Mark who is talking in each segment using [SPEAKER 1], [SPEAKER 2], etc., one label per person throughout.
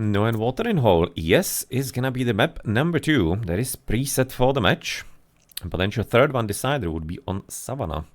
[SPEAKER 1] No, and Watering Hole, yes, is gonna be the map number 2 that is preset for the match. A potential third one decider would be on Savannah.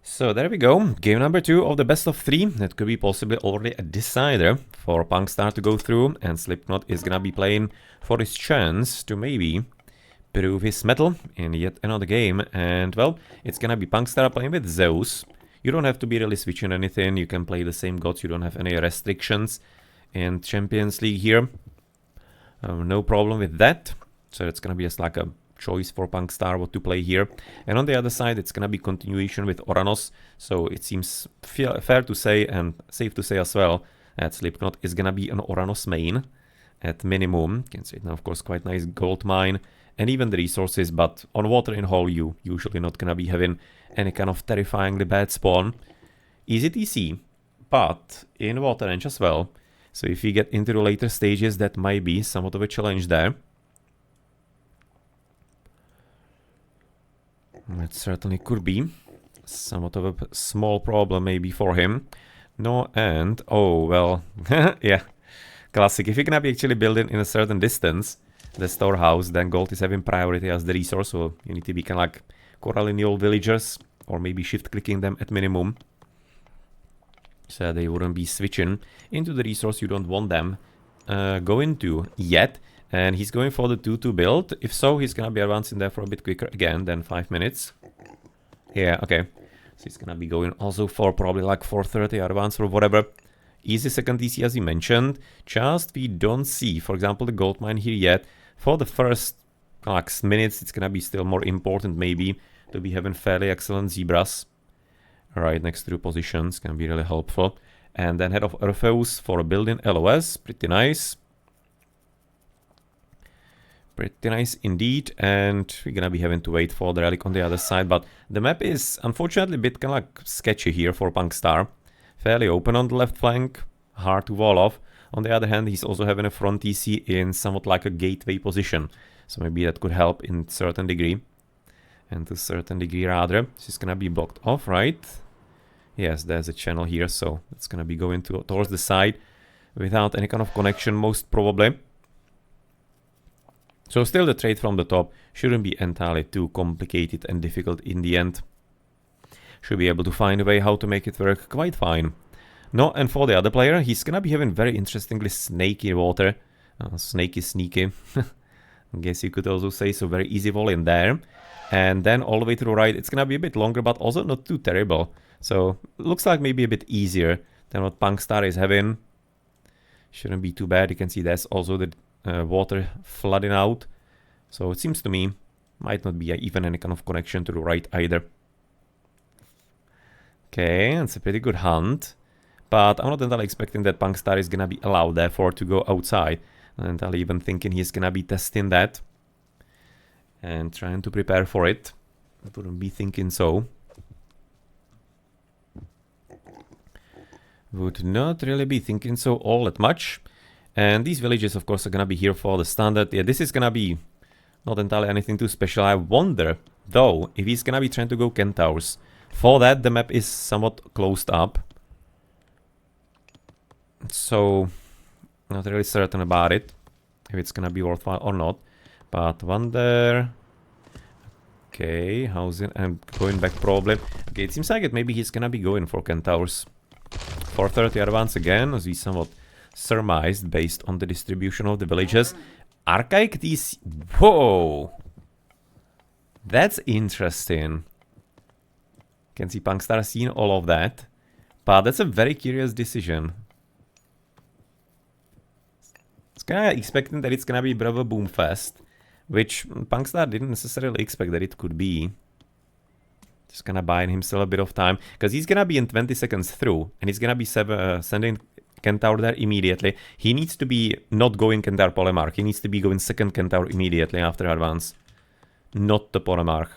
[SPEAKER 1] So there we go, game number 2 of the best of 3. That could be possibly already a decider for punkstar to go through, and Slipknot is gonna be playing for his chance to maybe prove his mettle in yet another game. And well, it's gonna be punkstar playing with Zeus. You don't have to be really switching anything, you can play the same gods, you don't have any restrictions in Champions League here. No problem with that, so it's gonna be just like a choice for punkstar what to play here. And on the other side, it's gonna be continuation with Oranos, so it seems fair to say and safe to say as well that Slipknot is gonna be an Oranos main at minimum. You can see it now, of course, quite nice gold mine and even the resources, but on Watering Hole you usually not gonna be having any kind of terrifyingly bad spawn. Easy TC, but in Water Range as well, so if you get into the later stages that might be somewhat of a challenge there. It certainly could be somewhat of a small problem maybe for him. No, and oh well, yeah, classic. If you're gonna be actually building in a certain distance the storehouse, then gold is having priority as the resource, so you need to be kind of like corralling the old villagers or maybe shift clicking them at minimum, so they wouldn't be switching into the resource you don't want them going to yet. And he's going for the 2-2 build. If so, he's gonna be advancing there for a bit quicker again than 5 minutes. Yeah, okay. So he's gonna be going also for probably like 4:30 advance or whatever. Easy second DC as he mentioned. Just we don't see, for example, the gold mine here yet. For the first like minutes, it's gonna be still more important maybe to be having fairly excellent zebras right next to the positions. Gonna be really helpful. And then head of Orpheus for a building LOS. Pretty nice. Pretty nice indeed, and we're gonna be having to wait for the relic on the other side, but the map is unfortunately a bit kind of like sketchy here for punkstar. Fairly open on the left flank, hard to wall off. On the other hand, he's also having a front TC in somewhat like a gateway position, so maybe that could help in certain degree, and to a certain degree rather. This is gonna be blocked off, right? Yes, there's a channel here, so it's gonna be going towards the side without any kind of connection most probably. So still the trade from the top shouldn't be entirely too complicated and difficult in the end. Should be able to find a way how to make it work quite fine. No, and for the other player, he's gonna be having very interestingly snaky water. Snaky sneaky. I guess you could also say so, very easy volley in there. And then all the way to the right, it's gonna be a bit longer, but also not too terrible. So looks like maybe a bit easier than what punkstar is having. Shouldn't be too bad. You can see there's also the water flooding out, so it seems to me might not be even any kind of connection to the right either. Okay, it's a pretty good hunt, but I'm not entirely expecting that punkstar is gonna be allowed therefore to go outside. I'm entirely even thinking he's gonna be testing that and trying to prepare for it. I wouldn't be thinking so. Would not really be thinking so all that much. And these villages, of course, are gonna be here for the standard. Yeah, this is gonna be not entirely anything too special. I wonder, though, if he's gonna be trying to go Centaurs. For that, the map is somewhat closed up. So, not really certain about it, if it's gonna be worthwhile or not. But wonder... Okay, how's it? I'm going back probably. Okay, it seems like it maybe he's gonna be going for Centaurs. 4:30 advance again, as we somewhat surmised based on the distribution of the villages. Archaic TC. Whoa! That's interesting. Can see punkstar seen all of that, but that's a very curious decision. It's kinda expecting that it's gonna be Bravo Boomfest, which punkstar didn't necessarily expect that it could be. Just gonna buy himself a bit of time, because he's gonna be in 20 seconds through, and he's gonna be sending Centaur there immediately. He needs to be not going Centaur Polemarch. He needs to be going second Centaur immediately after advance. Not the Polemarch.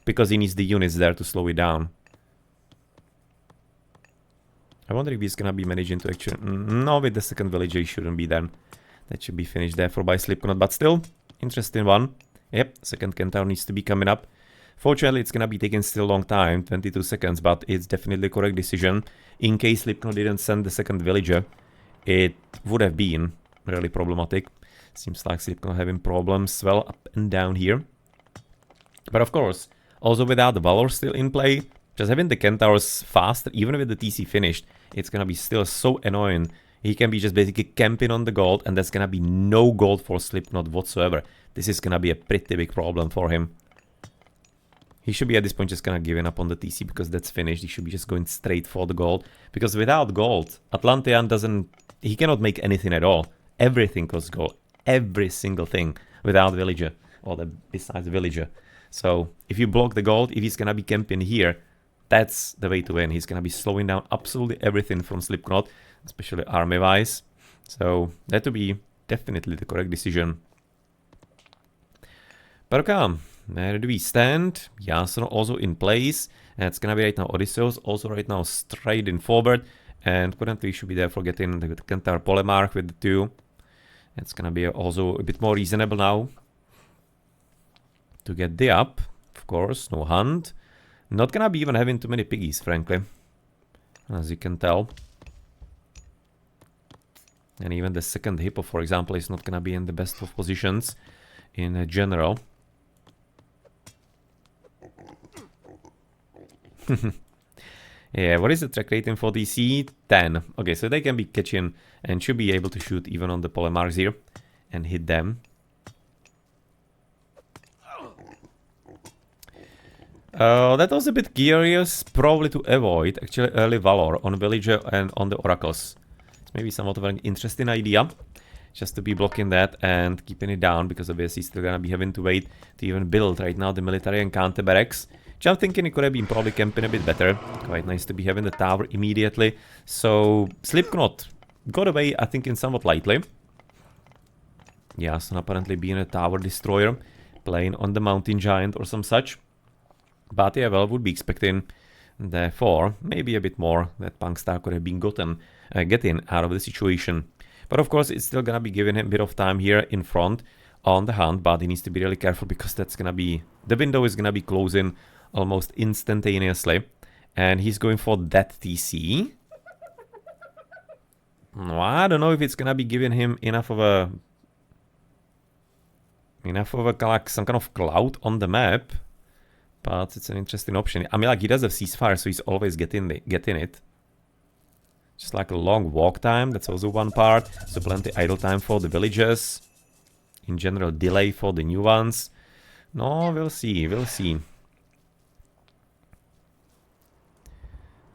[SPEAKER 1] Because he needs the units there to slow it down. I wonder if he's gonna be managing to actually... No, with the second villager he shouldn't be then. That should be finished therefore by Slipknot, but still, interesting one. Yep, second Centaur needs to be coming up. Fortunately, it's gonna be taking still a long time, 22 seconds, but it's definitely the correct decision. In case Slipknot didn't send the second villager, it would have been really problematic. Seems like Slipknot having problems, well, up and down here. But of course, also without the Valor still in play, just having the Centaurs faster, even with the TC finished, it's gonna be still so annoying. He can be just basically camping on the gold, and there's gonna be no gold for Slipknot whatsoever. This is gonna be a pretty big problem for him. He should be at this point just kind of giving up on the TC because that's finished. He should be just going straight for the gold. Because without gold, Atlantean doesn't... He cannot make anything at all. Everything costs gold. Every single thing without villager. Or besides the villager. So if you block the gold, if he's going to be camping here, that's the way to win. He's going to be slowing down absolutely everything from Slipknot. Especially army-wise. So that would be definitely the correct decision. But okay. Where do we stand? Yasuno also in place. And it's gonna be right now Odysseus also right now striding forward. And currently should be there for getting the Centaur Polemarch with the 2. It's gonna be also a bit more reasonable now. To get the up. Of course, no hunt. Not gonna be even having too many piggies, frankly. As you can tell. And even the second hippo, for example, is not gonna be in the best of positions in general. Yeah, what is the track rating for DC? 10. Okay, so they can be catching and should be able to shoot even on the Polemarchs here and hit them. That was a bit curious, probably to avoid actually early Valor on Villager and on the Oracles. It's maybe somewhat of an interesting idea, just to be blocking that and keeping it down, because obviously still gonna be having to wait to even build right now the military and counter barracks. Which I'm thinking it could have been probably camping a bit better. Quite nice to be having the tower immediately. So Slipknot got away, I think, in somewhat lightly. Yasun apparently being a tower destroyer, playing on the mountain giant or some such. But yeah, well, would be expecting, therefore, maybe a bit more that punkstar could have been getting out of the situation. But of course, it's still gonna be giving him a bit of time here in front on the hunt, but he needs to be really careful because that's gonna be... The window is gonna be closing almost instantaneously. And he's going for that TC. No, I don't know if it's gonna be giving him enough of a... like, some kind of cloud on the map. But it's an interesting option. I mean, like, he does have ceasefire, so he's always getting it. Just like a long walk time, that's also one part. So plenty idle time for the villagers. In general, delay for the new ones. No, we'll see, we'll see.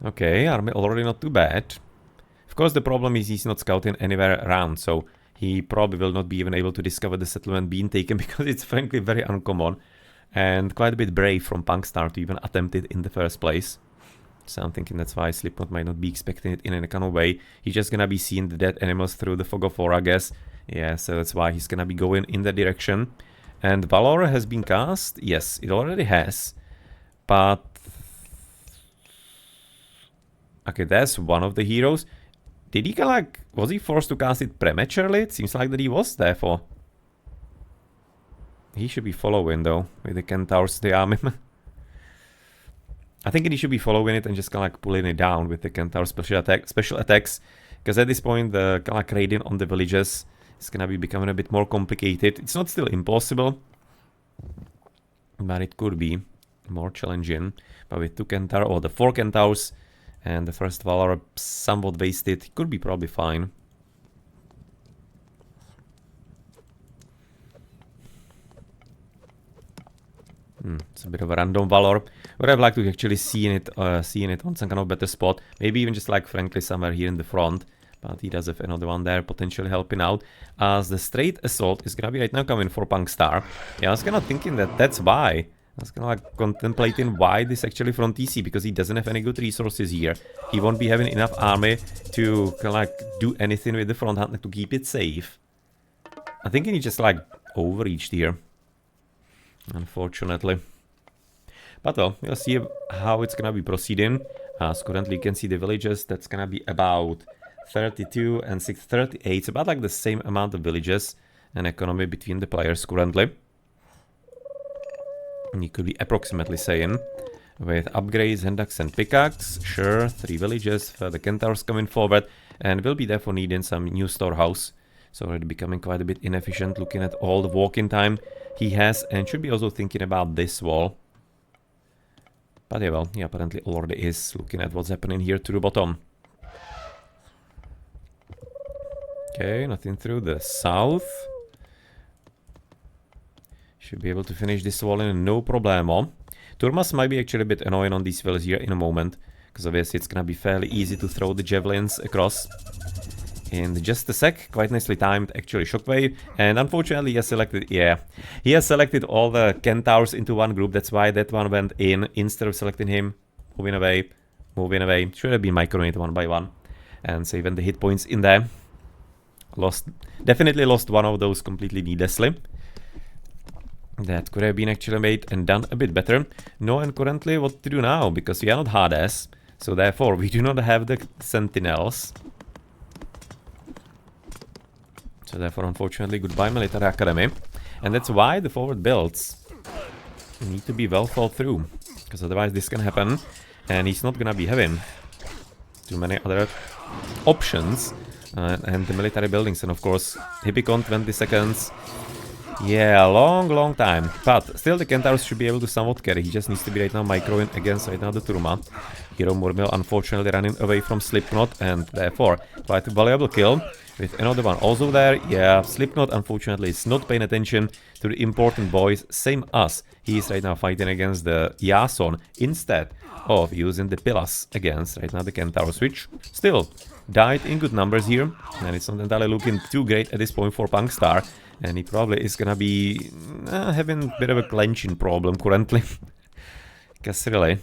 [SPEAKER 1] Okay, army already not too bad. Of course, the problem is he's not scouting anywhere around, so he probably will not be even able to discover the settlement being taken, because it's frankly very uncommon and quite a bit brave from punkstar to even attempt it in the first place. So I'm thinking that's why Slipknot might not be expecting it in any kind of way. He's just gonna be seeing the dead animals through the fog of war, I guess. Yeah, so that's why he's gonna be going in that direction. And Valor has been cast? Yes, it already has. But... okay, that's one of the heroes. Did he like... was he forced to cast it prematurely? It seems like that he was, therefore. He should be following, though, with the Centaurs, the army. I think he should be following it and just kind of like pulling it down with the Centaur special attacks. Because at this point, the kind of like raiding on the villages is gonna be becoming a bit more complicated. It's not still impossible, but it could be more challenging. But with 2 Centaur, or the 4 Centaurs, and the first Valor somewhat wasted, it could be probably fine. It's a bit of a random Valor. Would have liked to actually seen it on some kind of better spot. Maybe even just like frankly somewhere here in the front. But he does have another one there potentially helping out. As the straight assault is gonna be right now coming for punkstar. Yeah, I was kind of thinking that that's why. I was kind of like contemplating why this actually from TC, because he doesn't have any good resources here. He won't be having enough army to kind of like do anything with the front hand to keep it safe. I think he just like overreached here, unfortunately. But well, we'll see how it's gonna be proceeding. As currently you can see the villages, that's gonna be about 32 and 638. It's about like the same amount of villages and economy between the players currently. And you could be approximately saying with upgrades, Hendux and pickaxe, sure, 3 villages, the Centaurs coming forward, and we'll be therefore needing some new storehouse. So already becoming quite a bit inefficient looking at all the walking time he has, and should be also thinking about this wall. But yeah, well, he apparently already is looking at what's happening here to the bottom. Okay, nothing through the south. Should be able to finish this wall in no problemo. Turmas might be actually a bit annoying on these villas here in a moment, because obviously it's gonna be fairly easy to throw the javelins across. In just a sec, quite nicely timed actually shockwave, and unfortunately he has selected all the Centaurs into one group. That's why that one went in instead of selecting him. Moving away, moving away. Should have been micronate one by one and saving the hit points in there. Definitely lost one of those completely needlessly. That could have been actually made and done a bit better. No, and currently what to do now, because we are not Hades, so therefore we do not have the sentinels. So therefore, unfortunately, goodbye Military Academy. And that's why the forward builds need to be well thought through, because otherwise this can happen, and he's not gonna be having too many other options. And the military buildings, and of course, Hippicon 20 seconds. Yeah, long time. But still the Centaurs should be able to somewhat carry. He just needs to be right now microing against right now the Turma. Hero Murmil unfortunately running away from Slipknot, and therefore quite a valuable kill. With another one also there. Yeah, Slipknot unfortunately is not paying attention to the important boys, same as he is right now fighting against the Yason instead of using the Pilas against right now the Centaurs, which still died in good numbers here. And it's not entirely looking too great at this point for punkstar. And he probably is gonna be having a bit of a clenching problem currently. Because really,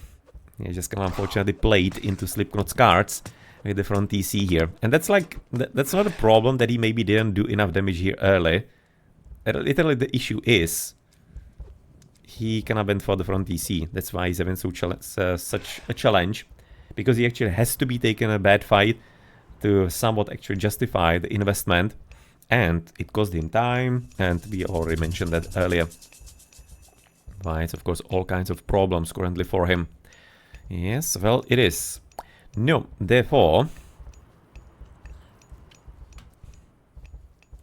[SPEAKER 1] he just gonna unfortunately played into Slipknot's cards with the front TC here. And that's like, that's not a problem that he maybe didn't do enough damage here early. Literally the issue is, he cannot bend for the front TC. That's why he's having such a challenge. Because he actually has to be taking a bad fight to somewhat actually justify the investment. And it cost him time, and we already mentioned that earlier. Why it's of course all kinds of problems currently for him. Yes, well it is. No, therefore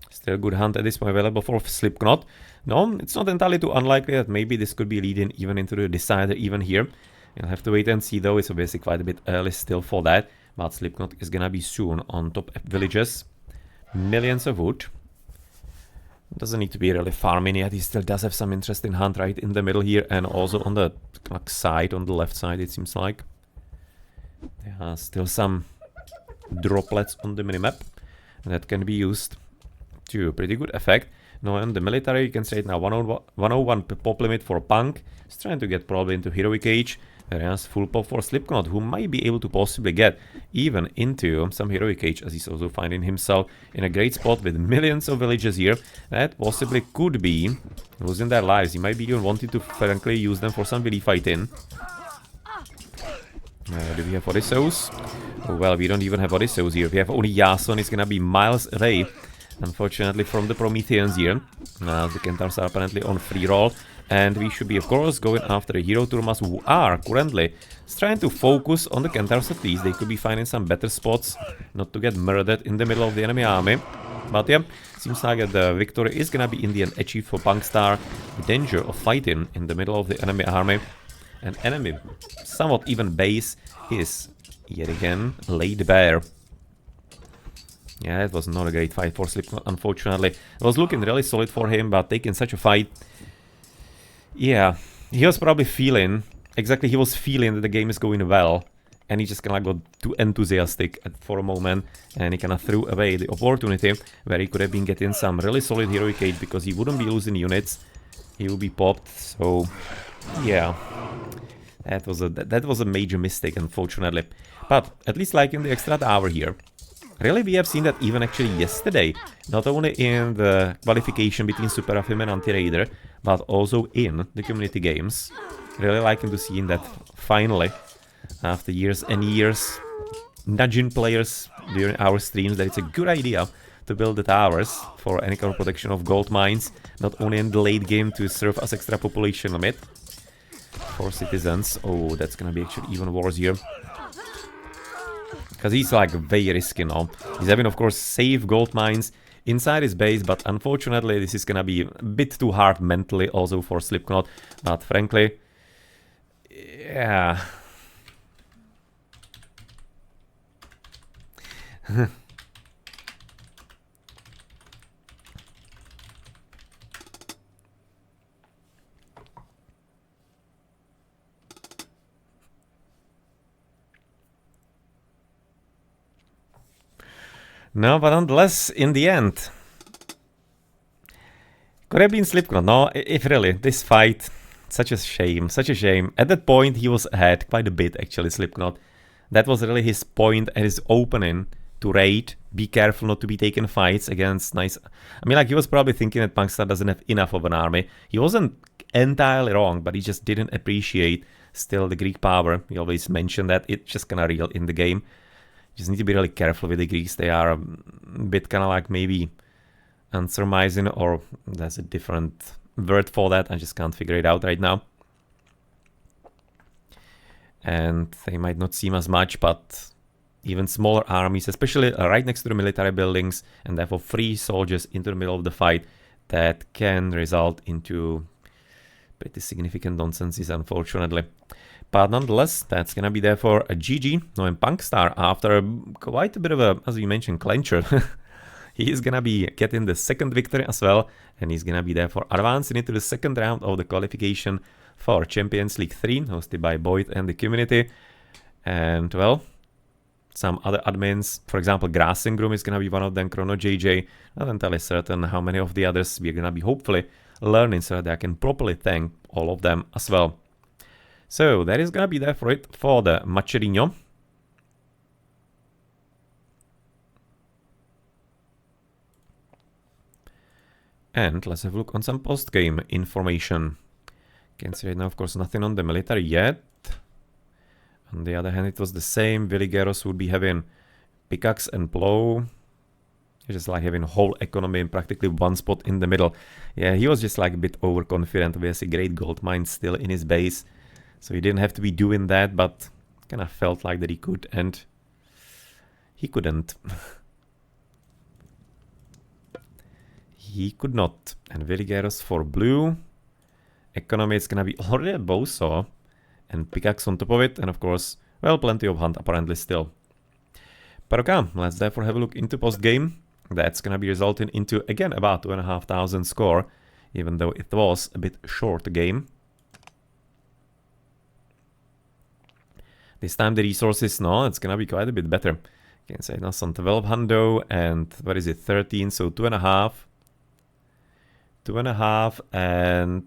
[SPEAKER 1] still good hunt at this point available for Slipknot. No, it's not entirely too unlikely that maybe this could be leading even into the decider even here. You'll have to wait and see though, it's obviously quite a bit early still for that. But Slipknot is gonna be soon on top villages. Millions of wood. Doesn't need to be really farming yet. He still does have some interesting hunt right in the middle here, and also on the side, on the left side it seems like. There are still some droplets on the minimap that can be used to pretty good effect. Now in the military you can say it now 101 pop limit for Punk. He's trying to get probably into Heroic Age. Whereas full pop for Slipknot, who might be able to possibly get even into some Heroic Age, as he's also finding himself in a great spot with millions of villages here that possibly could be losing their lives. He might be even wanting to frankly use them for some melee fighting. Do we have Odysseus? Oh, well, we don't even have Odysseus here. We have only Yason. He's gonna be miles away, unfortunately, from the Prometheans here. The Centaurs are apparently on free roll. And we should be, of course, going after the Hero Turmas, who are currently trying to focus on the Centaurs at least. They could be finding some better spots, not to get murdered in the middle of the enemy army. But yeah, seems like the victory is gonna be in the end achieved for punkstar. The danger of fighting in the middle of the enemy army, an enemy somewhat even base, is yet again laid bare. Yeah, it was not a great fight for Slipknot, unfortunately. It was looking really solid for him, but taking such a fight... Yeah, he was probably feeling, he was feeling that the game is going well, and he just kind of got too enthusiastic for a moment, and he kind of threw away the opportunity where he could have been getting some really solid Heroic Age, because he wouldn't be losing units, he would be popped, so yeah, that was a major mistake, unfortunately. But at least like in the extra hour here, really we have seen that even actually yesterday, not only in the qualification between Super Afim and Anti-Raider, but also in the community games. Really liking to see that finally after years and years nudging players during our streams that it's a good idea to build the towers for any kind of protection of gold mines, not only in the late game to serve as extra population limit for citizens. Oh, that's gonna be actually even worse here. Because he's like very risky now. He's having, of course, safe gold mines inside his base, but unfortunately this is gonna be a bit too hard mentally also for Slipknot. But frankly, yeah. No, but nonetheless, in the end, could have been Slipknot. No, if really, this fight, such a shame, such a shame. At that point, he was ahead quite a bit, actually, Slipknot. That was really his point and his opening to raid. Be careful not to be taking fights against nice... I mean, like, he was probably thinking that punkstar doesn't have enough of an army. He wasn't entirely wrong, but he just didn't appreciate still the Greek power. He always mentioned that it's just kind of real in the game. You just need to be really careful with the Greeks. They are a bit kind of like maybe unsurmising, or there's a different word for that. I just can't figure it out right now. And they might not seem as much, but even smaller armies, especially right next to the military buildings, and therefore free soldiers into the middle of the fight, that can result into pretty significant nonsenses, unfortunately. But nonetheless, that's gonna be there for a GG. Now in punkstar, after quite a bit of a, as you mentioned, clincher, he is gonna be getting the second victory as well, and he's gonna be there for advancing into the second round of the qualification for Champions League 3, hosted by Boit and the community. And well, some other admins, for example, Grassingroom is gonna be one of them, ChronoJJ. Not entirely certain how many of the others we're gonna be hopefully learning so that I can properly thank all of them as well. So that is gonna be there for it for the Macerino. And let's have a look on some post-game information. Can see right now, of course, nothing on the military yet. On the other hand, it was the same. Veligeros would be having pickaxe and plow. It's just like having whole economy in practically one spot in the middle. Yeah, he was just like a bit overconfident. We has a great gold mine still in his base. So he didn't have to be doing that, but kind of felt like that he could, and he couldn't. He could not. And Veligeros for blue. Economy is gonna be already a bowsaw and pickaxe on top of it, and of course, well, plenty of hunt apparently still. But okay, let's therefore have a look into post-game. That's gonna be resulting into, again, about 2,500 score, even though it was a bit short game. This time the resources, no, it's gonna be quite a bit better. You can say now some 12 hundo and what is it, 13, so 2.5. 2.5 and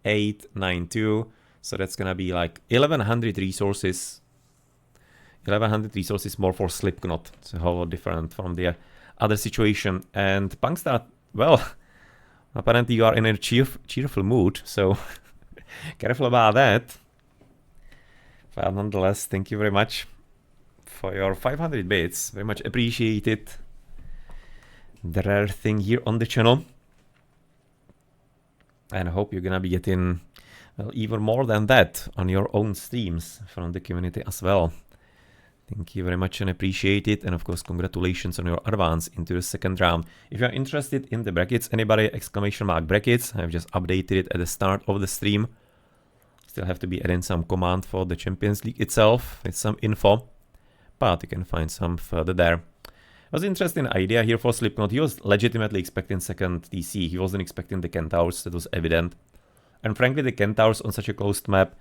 [SPEAKER 1] 892. So that's gonna be like 1,100 resources. 1,100 resources more for Slipknot. It's a whole lot different from the other situation. And punkstar, well, apparently you are in a cheerful mood, so careful about that. But nonetheless, thank you very much for your 500 bits. Very much appreciated. The rare thing here on the channel. And I hope you're gonna be getting, well, even more than that on your own streams from the community as well. Thank you very much and appreciate it. And of course, congratulations on your advance into the second round. If you're interested in the brackets, anybody, exclamation mark brackets, I've just updated it at the start of the stream. Still have to be adding some command for the Champions League itself with some info, but you can find some further there. It was an interesting idea here for Slipknot. He was legitimately expecting second TC. He wasn't expecting the Centaurs, that was evident. And frankly, the Centaurs on such a closed map,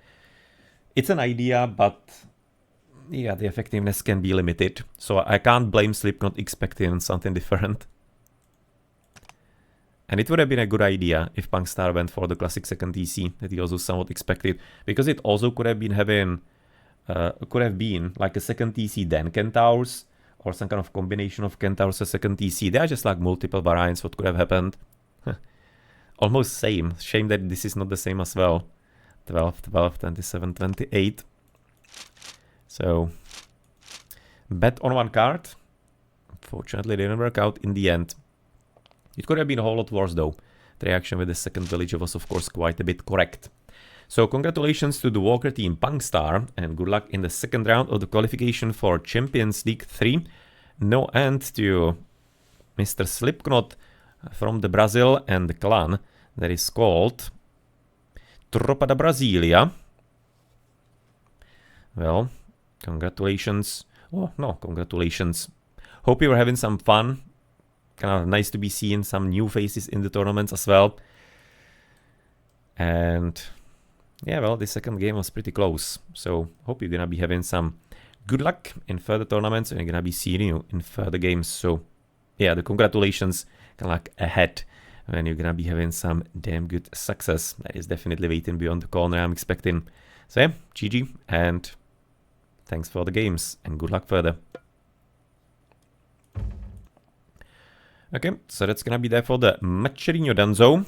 [SPEAKER 1] it's an idea, but yeah, the effectiveness can be limited. So I can't blame Slipknot expecting something different. And it would have been a good idea if punkstar went for the classic second TC that he also somewhat expected, because it also could have been having, like a second TC then Centaurs, or some kind of combination of Centaurs and second TC. There are just like multiple variants what could have happened. Almost same. Shame that this is not the same as well. 12, 12, 27, 28. So, bet on one card. Fortunately, it didn't work out in the end. It could have been a whole lot worse though. The reaction with the second villager was of course quite a bit correct. So congratulations to the Walker team punkstar and good luck in the second round of the qualification for Champions League 3. No end to Mr. Slipknot from the Brazil and the clan that is called Tropa da Brasilia. Well, congratulations. Oh, no, congratulations. Hope you were having some fun. Kind of nice to be seeing some new faces in the tournaments as well. And yeah, well, the second game was pretty close. So hope you're gonna be having some good luck in further tournaments and you're gonna be seeing you in further games. So yeah, the congratulations kind of like ahead when you're gonna be having some damn good success. That is definitely waiting beyond the corner I'm expecting. So yeah, GG and thanks for the games and good luck further. Okay, so that's gonna be there for the Macherino Danzo.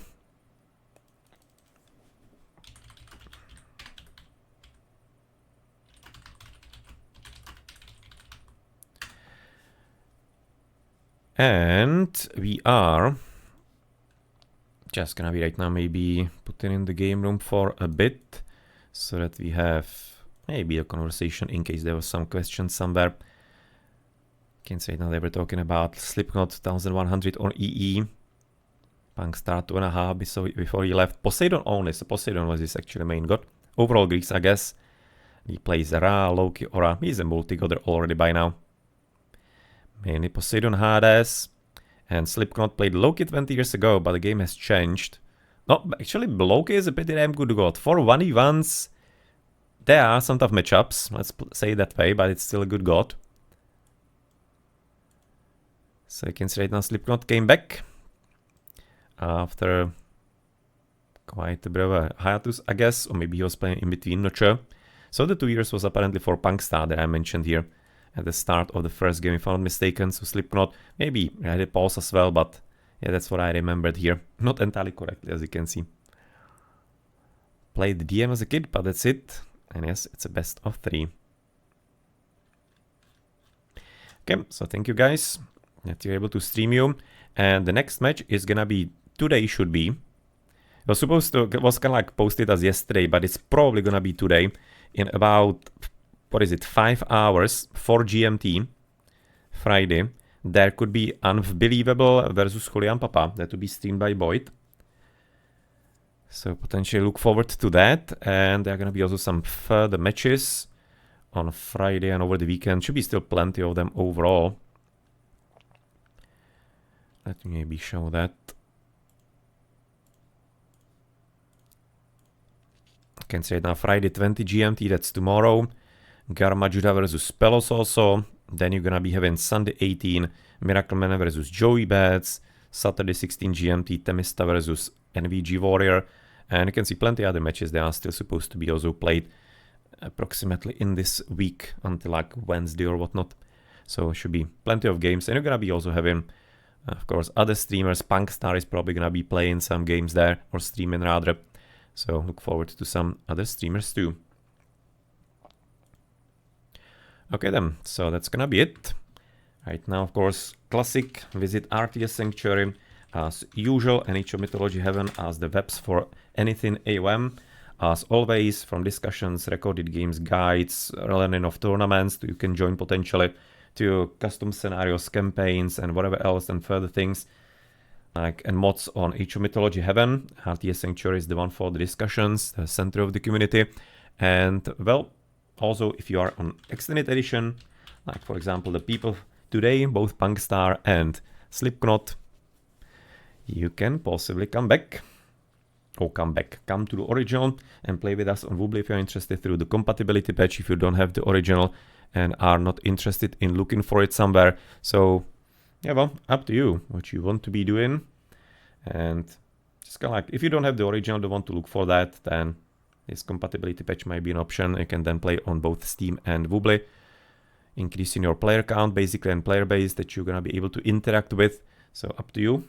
[SPEAKER 1] And we are just gonna be right now maybe putting in the game room for a bit so that we have maybe a conversation in case there was some questions somewhere. Can say now they were talking about Slipknot 1100 on EE. punkstar 2.5 before he left. Poseidon only, so Poseidon was his actually main god. Overall Greeks, I guess. He plays Ra, Loki, Ora. He's a multi-godder already by now. Mainly Poseidon Hades. And Slipknot played Loki 20 years ago, but the game has changed. No, actually Loki is a pretty damn good god. For 1v1s, there are some tough matchups, let's say it that way, but it's still a good god. So you can see right now Slipknot came back after quite a bit of a hiatus, I guess, or maybe he was playing in between, not sure. So the 2 years was apparently for punkstar that I mentioned here at the start of the first game, if I'm not mistaken. So Slipknot maybe had a pause as well, but yeah, that's what I remembered here. Not entirely correctly, as you can see. Played DM as a kid, but that's it. And yes, it's a best of 3. Okay, so thank you guys that you're able to stream you. And the next match is gonna be today, should be. It was supposed to, it was kind of like posted as yesterday, but it's probably gonna be today in about, what is it, 5 hours for GMT, Friday. There could be Unbelievable versus Julian Papa. That will be streamed by Boit. So potentially look forward to that. And there are gonna be also some further matches on Friday and over the weekend. Should be still plenty of them overall. Let me maybe show that. I can say it now, Friday 20 GMT, that's tomorrow. Garma Judah versus Pelos also. Then you're gonna be having Sunday 18, Miracle Man versus Joey Bats. Saturday 16 GMT, Temista versus NVG Warrior. And you can see plenty other matches that are still supposed to be also played approximately in this week until like Wednesday or whatnot. So should be plenty of games. And you're gonna be also having, of course, other streamers. punkstar is probably gonna be playing some games there, or streaming rather. So look forward to some other streamers too. Okay then, so that's gonna be it. Right now, of course, classic, visit RTS-Sanctuary as usual, and Mythology Heaven as the webs for anything AOM. As always, from discussions, recorded games, guides, learning of tournaments, you can join potentially to custom scenarios, campaigns, and whatever else, and further things. And mods on Mythology Heaven. RTS-Sanctuary is the one for the discussions, the center of the community. And, well, also, if you are on Extended Edition, like, for example, the people today, both punkstar and Slipknot, you can possibly come back. Or come to the original and play with us on Voobly if you're interested through the compatibility patch, if you don't have the original and are not interested in looking for it somewhere. So, yeah, well, up to you what you want to be doing. And just kind of like, if you don't have the original, don't want to look for that, then this compatibility patch might be an option. You can then play on both Steam and Voobly, increasing your player count basically and player base that you're gonna be able to interact with. So up to you.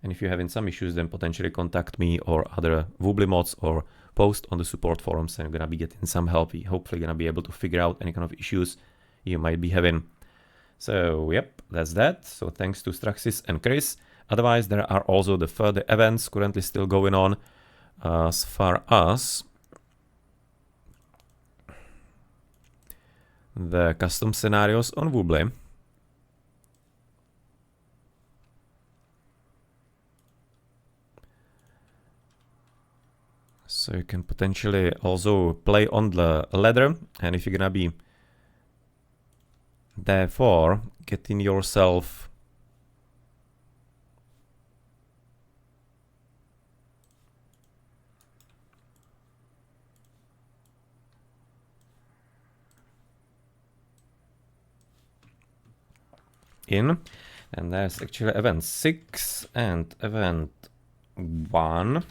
[SPEAKER 1] And if you're having some issues, then potentially contact me or other Voobly mods or post on the support forums, and I'm gonna be getting some help. We hopefully gonna be able to figure out any kind of issues you might be having. So yep, that's that. So thanks to Straxis and Chris. Otherwise, there are also the further events currently still going on as far as the custom scenarios on Voobly. So you can potentially also play on the ladder, and if you're gonna be therefore getting yourself in, and there's actually event 6 and event 1.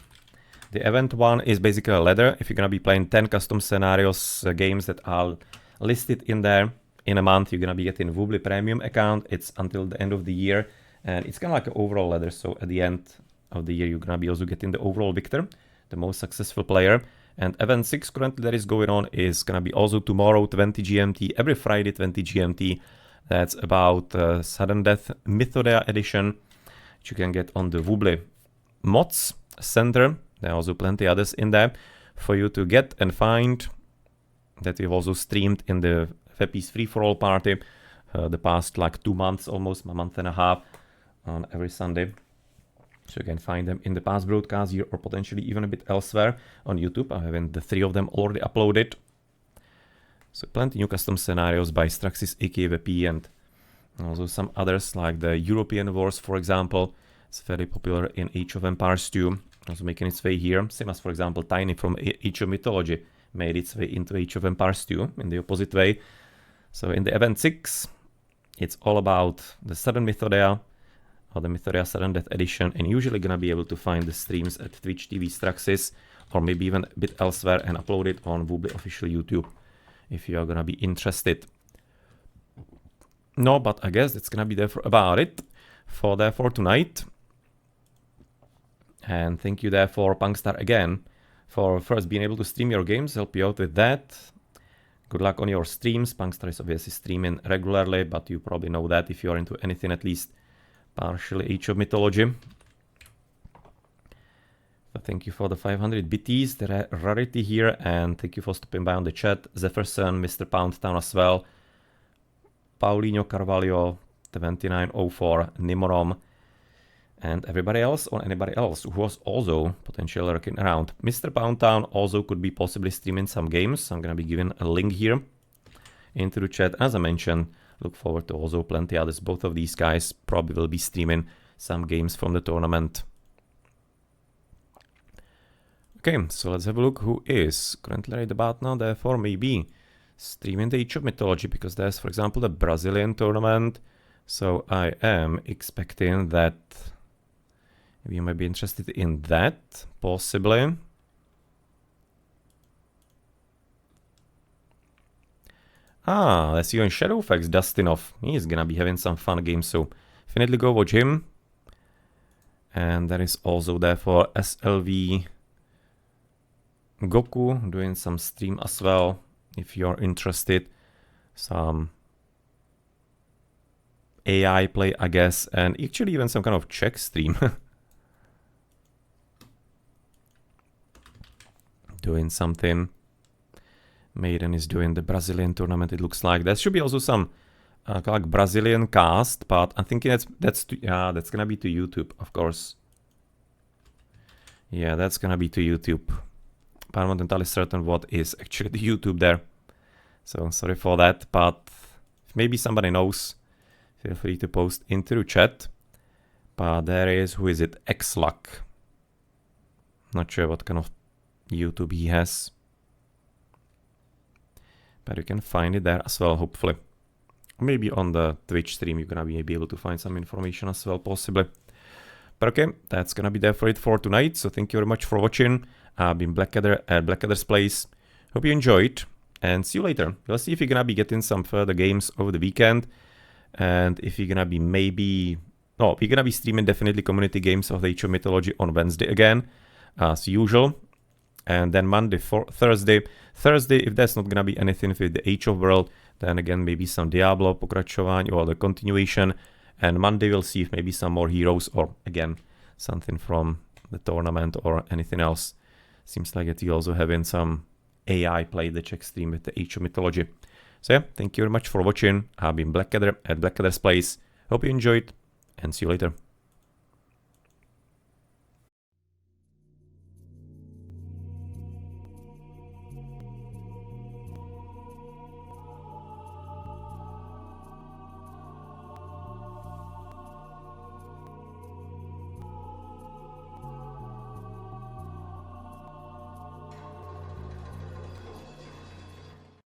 [SPEAKER 1] The event 1 is basically a ladder. If you're gonna be playing 10 custom scenarios games that are listed in there in a month, you're gonna be getting Voobly premium account. It's until the end of the year, and it's kind of like an overall ladder. So at the end of the year, you're gonna be also getting the overall victor, the most successful player. And event 6 currently that is going on is gonna be also tomorrow 20 GMT, every Friday 20 GMT. That's about Sudden Death Mythology edition, which you can get on the Voobly Mods Center. There are also plenty others in there for you to get and find that we've also streamed in the Feppies Free-for-All party the past like 2 months, almost a month and a half, on every Sunday. So you can find them in the past broadcast here or potentially even a bit elsewhere on YouTube. I have the 3 of them already uploaded. So plenty new custom scenarios by Straxis, AKVP, and also some others like the European Wars, for example. It's very popular in Age of Empires 2. Also making its way here. Same as, for example, Tiny from Age of Mythology made its way into Age of Empires 2 in the opposite way. So in the event 6, it's all about the Sudden Mythodia or the Mythodia Sudden Death edition, and usually gonna be able to find the streams at Twitch TV Straxis or maybe even a bit elsewhere and upload it on Voobly official YouTube if you are gonna be interested. No, but I guess that's gonna be there for about it for tonight. And thank you therefore, punkstar, again, for first being able to stream your games, help you out with that. Good luck on your streams. Punkstar is obviously streaming regularly, but you probably know that if you are into anything at least partially Age of Mythology. So thank you for the 500 BTs, the rarity here, and thank you for stopping by on the chat. Zefferson, Mr. Poundtown as well. Paulinho Carvalho, 2904, Nimorom, and everybody else or anybody else who was also potentially lurking around. Mr. Poundtown also could be possibly streaming some games. I'm gonna be giving a link here into the chat. As I mentioned, look forward to also plenty others. Both of these guys probably will be streaming some games from the tournament. Okay, so let's have a look who is currently right about now, therefore maybe streaming the Age of Mythology, because there's, for example, the Brazilian tournament. So I am expecting that you might be interested in that, possibly. Ah, let's see you in Shadowfax, Dustinov. He's gonna be having some fun games, so definitely go watch him. And there is also therefore SLV Goku doing some stream as well, if you're interested. Some AI play, I guess, and actually even some kind of Czech stream. Doing something. Maiden is doing the Brazilian tournament, it looks like. There should be also some like Brazilian cast, but I'm thinking that's gonna be to YouTube, of course. Yeah, that's gonna be to YouTube. But I'm not entirely certain what is actually the YouTube there. So sorry for that, but if maybe somebody knows, feel free to post into the chat. But there is, who is it? Xluck. Not sure what kind of YouTube he has. But you can find it there as well, hopefully. Maybe on the Twitch stream you're gonna be able to find some information as well, possibly. But okay, that's gonna be there for it for tonight. So thank you very much for watching. I've been Blackadder at Blackadder's Place. Hope you enjoyed, and see you later. We'll see if you're gonna be getting some further games over the weekend, and if you're gonna be maybe No, we're gonna be streaming definitely community games of the Age of Mythology on Wednesday again, as usual. And then Monday, Thursday, if there's not gonna be anything with the Age of World, then again maybe some Diablo, pokračování, or the continuation. And Monday we'll see if maybe some more heroes, or again, something from the tournament or anything else. Seems like that you also having some AI play the Czech stream with the Age of Mythology. So yeah, thank you very much for watching. I've been Blackadder at Blackadder's Place. Hope you enjoyed, and see you later.